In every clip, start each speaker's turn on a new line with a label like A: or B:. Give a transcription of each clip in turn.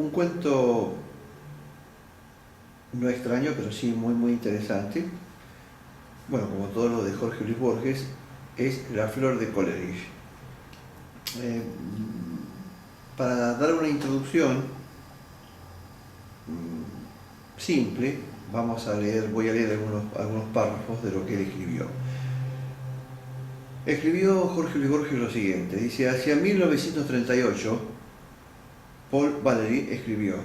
A: Un cuento no extraño, pero sí muy interesante. Bueno, como todo lo de Jorge Luis Borges, es La flor de Coleridge. Eh, para dar una introducción simple, voy a leer algunos párrafos de lo que él escribió. Escribió Jorge Luis Borges lo siguiente, dice: hacia 1938, Paul Valéry escribió: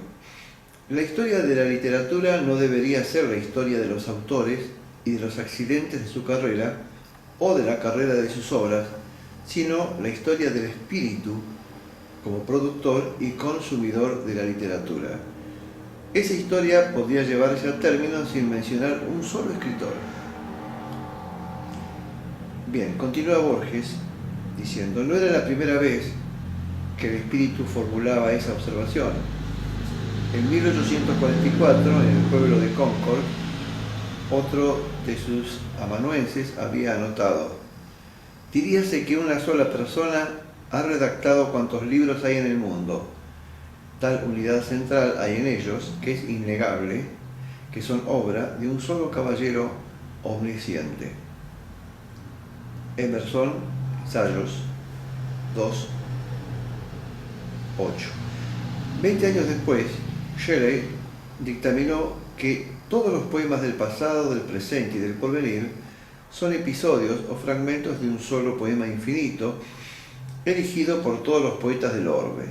A: la historia de la literatura no debería ser la historia de los autores y de los accidentes de su carrera o de la carrera de sus obras, sino la historia del espíritu como productor y consumidor de la literatura. Esa historia podría llevarse a término sin mencionar un solo escritor. Bien, continúa Borges diciendo: no era la primera vez que el espíritu formulaba esa observación. En 1844, en el pueblo de Concord, otro de sus amanuenses había anotado: diríase que una sola persona ha redactado cuantos libros hay en el mundo. Tal unidad central hay en ellos, que es innegable, que son obra de un solo caballero omnisciente. Emerson, Ensayos 2, 8. 20 años después, Shelley dictaminó que todos los poemas del pasado, del presente y del porvenir son episodios o fragmentos de un solo poema infinito, elegido por todos los poetas del orbe.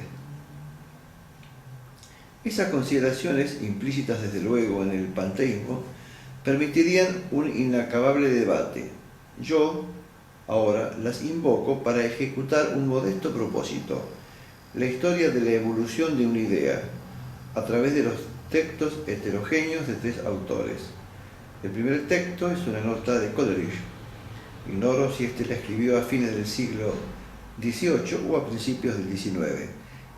A: Esas consideraciones, implícitas desde luego en el panteísmo, permitirían un inacabable debate. Yo, ahora, las invoco para ejecutar un modesto propósito: la historia de la evolución de una idea, a través de los textos heterogéneos de tres autores. El primer texto es una nota de Coleridge. Ignoro si éste la escribió a fines del siglo XVIII o a principios del XIX.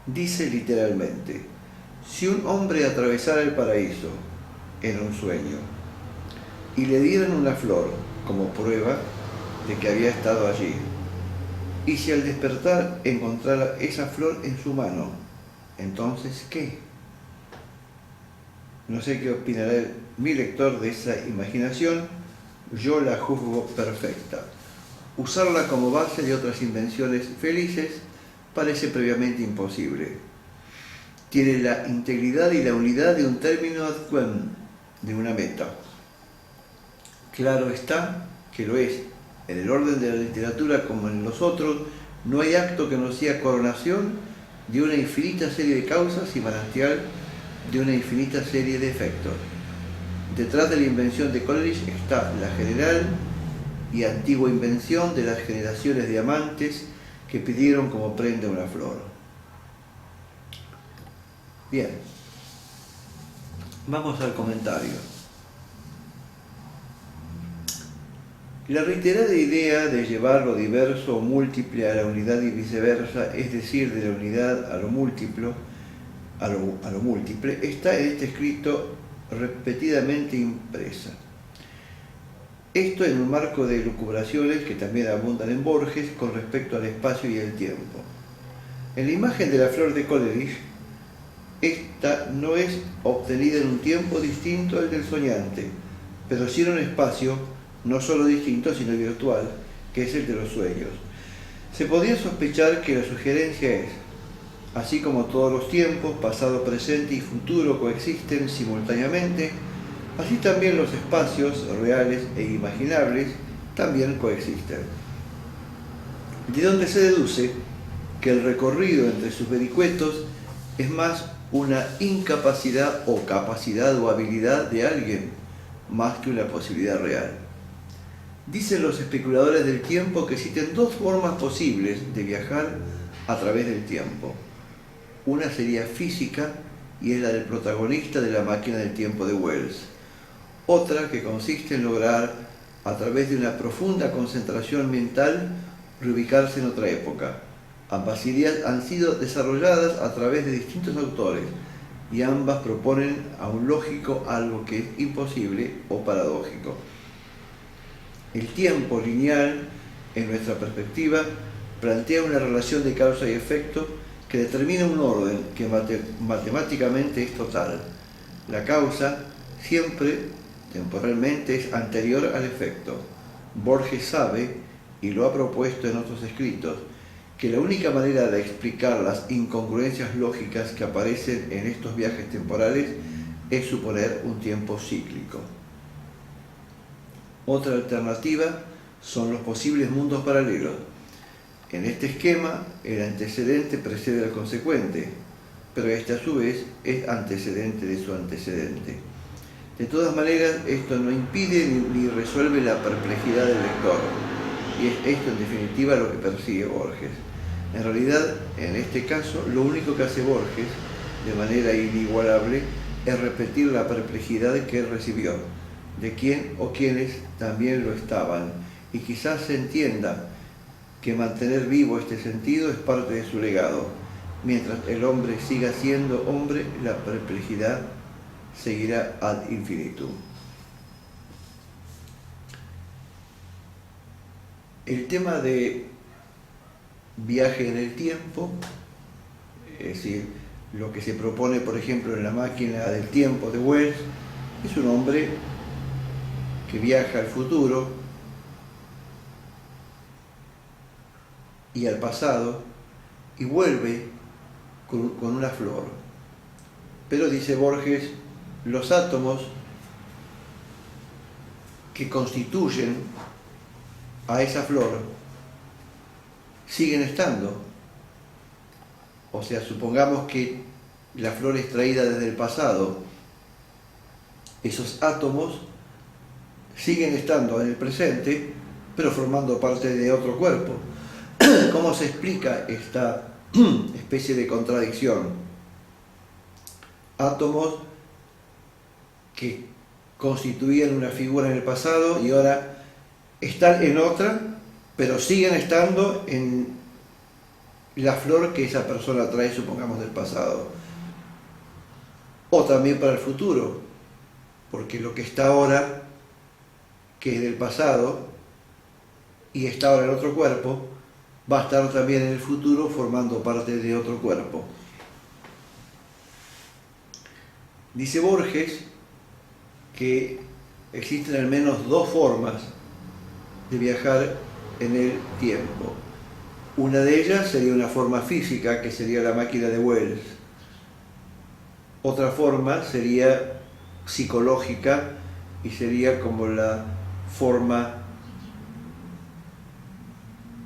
A: Dice literalmente: si un hombre atravesara el paraíso en un sueño y le dieran una flor como prueba de que había estado allí, y si al despertar encontrara esa flor en su mano, entonces ¿qué? No sé qué opinará mi lector de esa imaginación. Yo la juzgo perfecta. Usarla como base de otras invenciones felices parece previamente imposible. Tiene la integridad y la unidad de un término ad quem, de una meta. Claro está que lo es. En el orden de la literatura, como en los otros, no hay acto que no sea coronación de una infinita serie de causas y manantial de una infinita serie de efectos. Detrás de la invención de Coleridge está la general y antigua invención de las generaciones de amantes que pidieron como prenda una flor. Bien, vamos al comentario. La reiterada idea de llevar lo diverso o múltiple a la unidad y viceversa, es decir, de la unidad a lo múltiple, está en este escrito repetidamente impresa. Esto en un marco de elucubraciones que también abundan en Borges con respecto al espacio y el tiempo. En la imagen de la flor de Coleridge, esta no es obtenida en un tiempo distinto al del soñante, pero sí en un espacio no solo distinto, sino virtual, que es el de los sueños. Se podría sospechar que la sugerencia es: así como todos los tiempos, pasado, presente y futuro, coexisten simultáneamente, así también los espacios reales e imaginables también coexisten. De donde se deduce que el recorrido entre sus vericuetos es más una incapacidad o capacidad o habilidad de alguien, más que una posibilidad real. Dicen los especuladores del tiempo que existen dos formas posibles de viajar a través del tiempo. Una sería física y es la del protagonista de La máquina del tiempo de Wells. Otra que consiste en lograr, a través de una profunda concentración mental, reubicarse en otra época. Ambas ideas han sido desarrolladas a través de distintos autores y ambas proponen a un lógico algo que es imposible o paradójico. El tiempo lineal, en nuestra perspectiva, plantea una relación de causa y efecto que determina un orden que matemáticamente es total. La causa siempre, temporalmente, es anterior al efecto. Borges sabe, y lo ha propuesto en otros escritos, que la única manera de explicar las incongruencias lógicas que aparecen en estos viajes temporales es suponer un tiempo cíclico. Otra alternativa son los posibles mundos paralelos. En este esquema, el antecedente precede al consecuente, pero este a su vez es antecedente de su antecedente. De todas maneras, esto no impide ni resuelve la perplejidad del lector, y es esto en definitiva lo que persigue Borges. En realidad, en este caso, lo único que hace Borges, de manera inigualable, es repetir la perplejidad que él recibió, de quién o quienes también lo estaban, y quizás se entienda que mantener vivo este sentido es parte de su legado. Mientras el hombre siga siendo hombre, la perplejidad seguirá ad infinitum. El tema de viaje en el tiempo, es decir, lo que se propone, por ejemplo, en La máquina del tiempo de Wells, es un hombre que viaja al futuro y al pasado y vuelve con una flor. Pero dice Borges, los átomos que constituyen a esa flor siguen estando. O sea, supongamos que la flor es traída desde el pasado, esos átomos siguen estando en el presente, pero formando parte de otro cuerpo. ¿Cómo se explica esta especie de contradicción? Átomos que constituían una figura en el pasado y ahora están en otra, pero siguen estando en la flor que esa persona trae, supongamos, del pasado. O también para el futuro, porque lo que está ahora, que es del pasado, y está ahora en otro cuerpo, va a estar también en el futuro formando parte de otro cuerpo. Dice Borges que existen al menos dos formas de viajar en el tiempo. Una de ellas sería una forma física, que sería la máquina de Wells. Otra forma sería psicológica y sería como la forma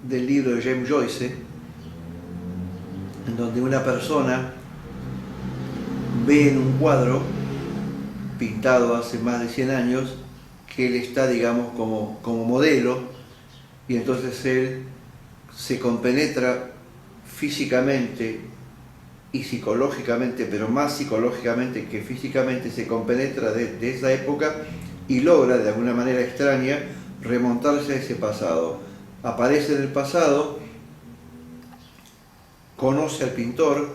A: del libro de James Joyce, en donde una persona ve en un cuadro pintado hace más de 100 años que él está, digamos, como modelo, y entonces él se compenetra físicamente y psicológicamente, pero más psicológicamente que físicamente, se compenetra de esa época y logra de alguna manera extraña remontarse a ese pasado. Aparece en el pasado, conoce al pintor,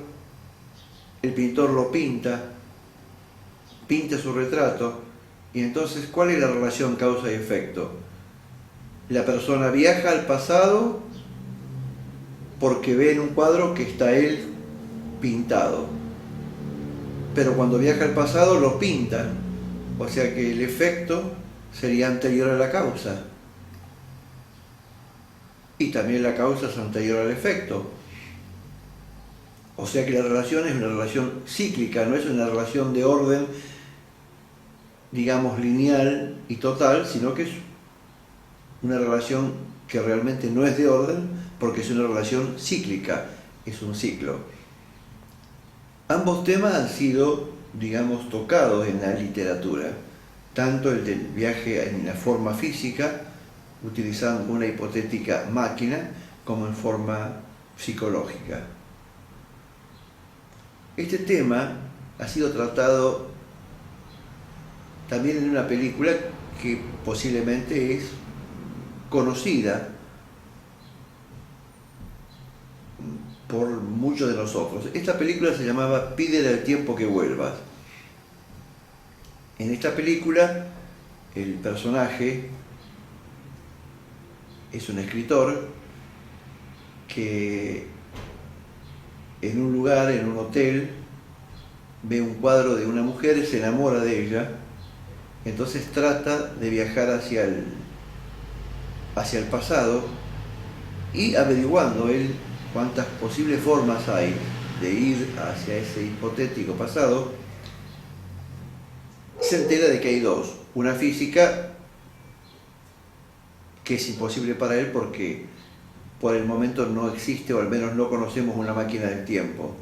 A: el pintor lo pinta su retrato, y entonces, ¿cuál es la relación causa y efecto? La persona viaja al pasado porque ve en un cuadro que está él pintado, pero cuando viaja al pasado lo pintan, o sea que el efecto sería anterior a la causa, y también la causa es anterior al efecto. O sea que la relación es una relación cíclica, no es una relación de orden, digamos, lineal y total, sino que es una relación que realmente no es de orden, porque es una relación cíclica, es un ciclo. Ambos temas han sido, digamos, tocados en la literatura, tanto el del viaje en la forma física, utilizando una hipotética máquina, como en forma psicológica. Este tema ha sido tratado también en una película que posiblemente es conocida por muchos de nosotros. Esta película se llamaba Pídele al tiempo que vuelvas. En esta película el personaje es un escritor que en un lugar, en un hotel, ve un cuadro de una mujer, se enamora de ella, entonces trata de viajar hacia el pasado y averiguando él cuántas posibles formas hay de ir hacia ese hipotético pasado, se entera de que hay dos. Una física, que es imposible para él porque por el momento no existe, o al menos no conocemos, una máquina del tiempo.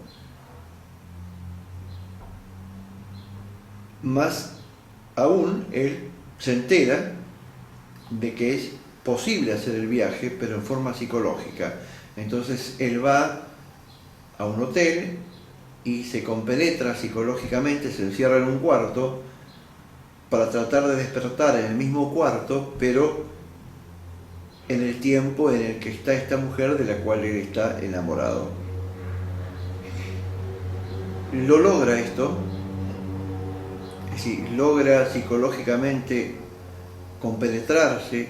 A: Más aún, él se entera de que es posible hacer el viaje, pero en forma psicológica. Entonces él va a un hotel y se compenetra psicológicamente, se encierra en un cuarto para tratar de despertar en el mismo cuarto, pero en el tiempo en el que está esta mujer de la cual él está enamorado. Lo logra esto, es decir, logra psicológicamente compenetrarse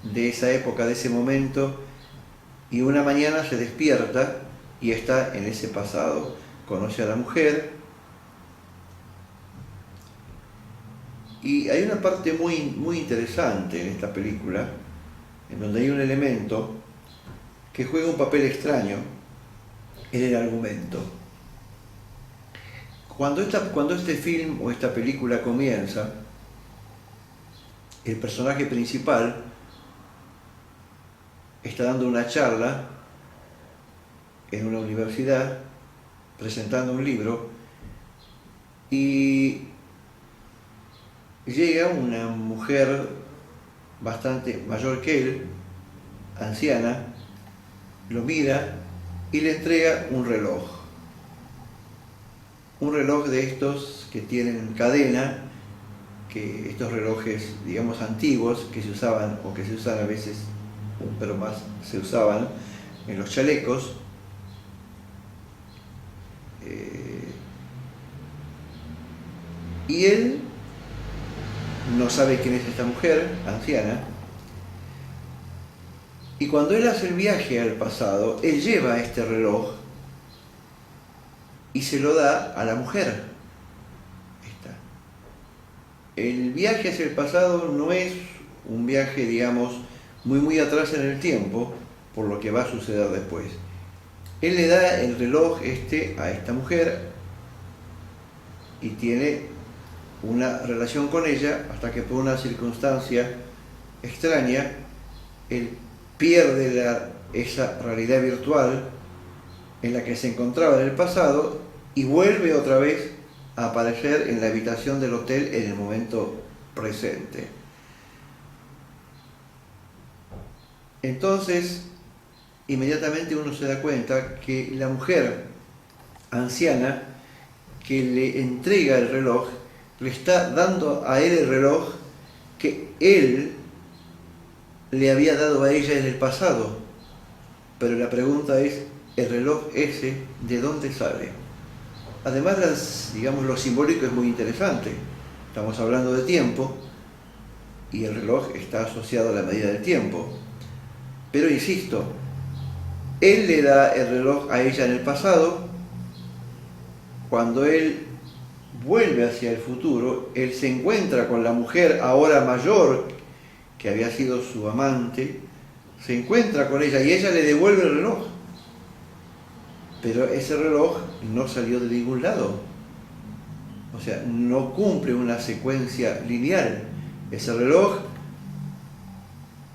A: de esa época, de ese momento, y una mañana se despierta y está en ese pasado. Conoce a la mujer y hay una parte muy interesante en esta película, en donde hay un elemento que juega un papel extraño en el argumento. Cuando este film o esta película comienza, el personaje principal está dando una charla en una universidad, presentando un libro, y llega una mujer bastante mayor que él, anciana, lo mira y le entrega un reloj. Un reloj de estos que tienen cadena, que estos relojes, digamos, antiguos, que se usaban o que se usan a veces, pero más se usaban en los chalecos. Y él no sabe quién es esta mujer anciana, y cuando él hace el viaje al pasado, él lleva este reloj y se lo da a la mujer. El viaje hacia el pasado no es un viaje, digamos, muy atrás en el tiempo, por lo que va a suceder después. Él le da el reloj a esta mujer y tiene una relación con ella hasta que por una circunstancia extraña él pierde esa realidad virtual en la que se encontraba en el pasado y vuelve otra vez a aparecer en la habitación del hotel en el momento presente. Entonces, inmediatamente uno se da cuenta que la mujer anciana que le entrega el reloj, le está dando a él el reloj que él le había dado a ella en el pasado. Pero la pregunta es, ¿el reloj ese de dónde sale? Además, digamos, lo simbólico es muy interesante. Estamos hablando de tiempo y el reloj está asociado a la medida del tiempo. Pero insisto, él le da el reloj a ella en el pasado. Cuando él vuelve hacia el futuro, él se encuentra con la mujer ahora mayor, que había sido su amante, se encuentra con ella y ella le devuelve el reloj. Pero ese reloj no salió de ningún lado. O sea, no cumple una secuencia lineal. Ese reloj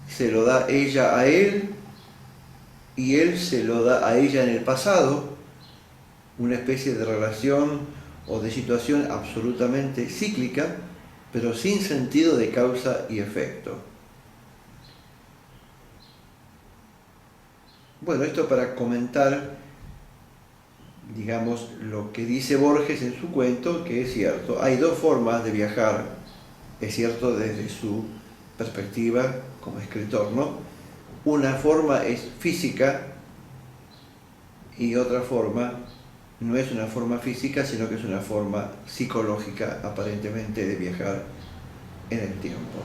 A: se lo da ella a él y él se lo da a ella en el pasado. Una especie de relación o de situación absolutamente cíclica, pero sin sentido de causa y efecto. Bueno, esto para comentar, digamos, lo que dice Borges en su cuento, que es cierto. Hay dos formas de viajar, es cierto, desde su perspectiva como escritor, ¿no? Una forma es física y otra forma no es una forma física, sino que es una forma psicológica, aparentemente, de viajar en el tiempo.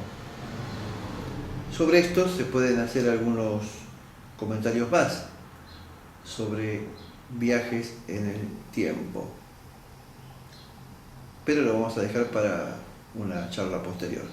A: Sobre esto se pueden hacer algunos comentarios más, sobre viajes en el tiempo. Pero lo vamos a dejar para una charla posterior.